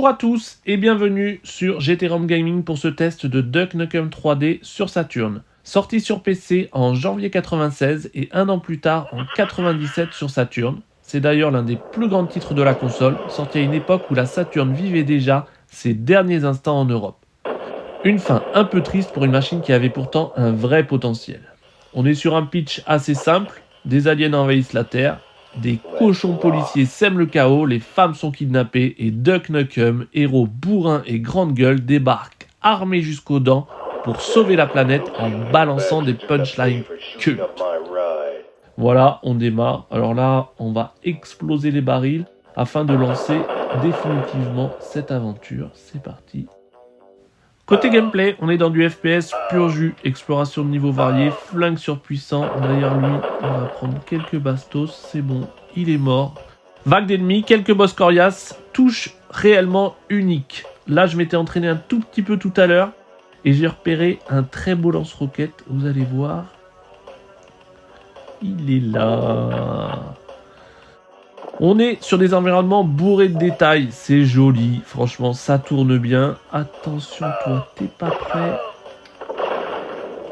Bonjour à tous et bienvenue sur GTROM Gaming pour ce test de Duck Nukem 3D sur Saturn. Sorti sur PC en janvier 96 et un an plus tard en 97 sur Saturn. C'est d'ailleurs l'un des plus grands titres de la console, sorti à une époque où la Saturn vivait déjà ses derniers instants en Europe. Une fin un peu triste pour une machine qui avait pourtant un vrai potentiel. On est sur un pitch assez simple, des aliens envahissent la Terre, des cochons policiers sèment le chaos, les femmes sont kidnappées et Duck Nukem, héros bourrin et grande gueule, débarque armé jusqu'aux dents pour sauver la planète en balançant des punchlines cultes. Voilà, on démarre. Alors là, on va exploser les barils afin de lancer définitivement cette aventure. C'est parti. Côté gameplay, on est dans du FPS pur jus, exploration de niveaux variés, flingue surpuissant. Derrière lui, on va prendre quelques bastos, c'est bon, il est mort. Vague d'ennemis, quelques boss coriaces, touche réellement unique. Là, je m'étais entraîné un tout petit peu tout à l'heure et j'ai repéré un très beau lance-roquette, vous allez voir. Il est là. On est sur des environnements bourrés de détails, c'est joli, franchement ça tourne bien. Attention toi, t'es pas prêt.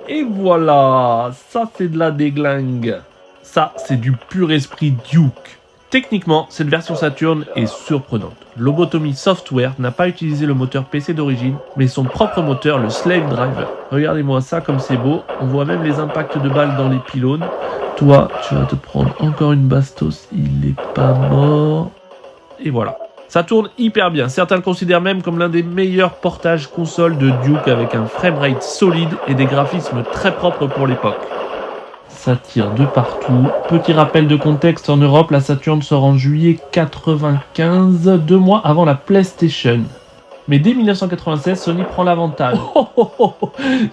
Et voilà, ça c'est de la déglingue. Ça c'est du pur esprit Duke. Techniquement, cette version Saturn est surprenante. Lobotomy Software n'a pas utilisé le moteur PC d'origine, mais son propre moteur, le Slave Driver. Regardez-moi ça comme c'est beau, on voit même les impacts de balles dans les pylônes. Toi, tu vas te prendre encore une bastos, il est pas mort. Et voilà. Ça tourne hyper bien. Certains le considèrent même comme l'un des meilleurs portages console de Duke avec un framerate solide et des graphismes très propres pour l'époque. Ça tire de partout. Petit rappel de contexte, en Europe, la Saturn sort en juillet 95, 2 mois avant la PlayStation. Mais dès 1996, Sony prend l'avantage.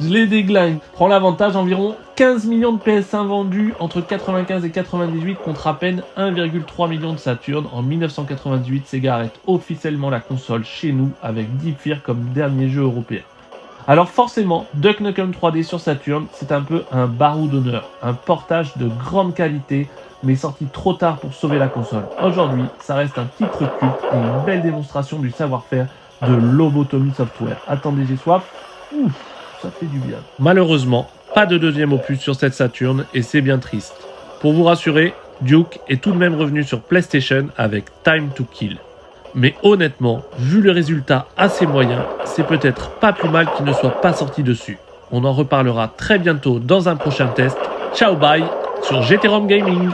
Je les déglingue. Prend l'avantage, environ 15 millions de PS1 vendus entre 95 et 98 contre à peine 1,3 million de Saturn. En 1998, Sega arrête officiellement la console chez nous avec Deep Fear comme dernier jeu européen. Alors forcément, Duck Nukem 3D sur Saturn, c'est un peu un barreau d'honneur. Un portage de grande qualité, mais sorti trop tard pour sauver la console. Aujourd'hui, ça reste un titre culte et une belle démonstration du savoir-faire de Lobotomy Software. Attendez, j'ai soif. Ouf, ça fait du bien. Malheureusement, pas de deuxième opus sur cette Saturn et c'est bien triste. Pour vous rassurer, Duke est tout de même revenu sur PlayStation avec Time to Kill. Mais honnêtement, vu le résultat assez moyen, c'est peut-être pas plus mal qu'il ne soit pas sorti dessus. On en reparlera très bientôt dans un prochain test. Ciao bye sur GTROM Gaming.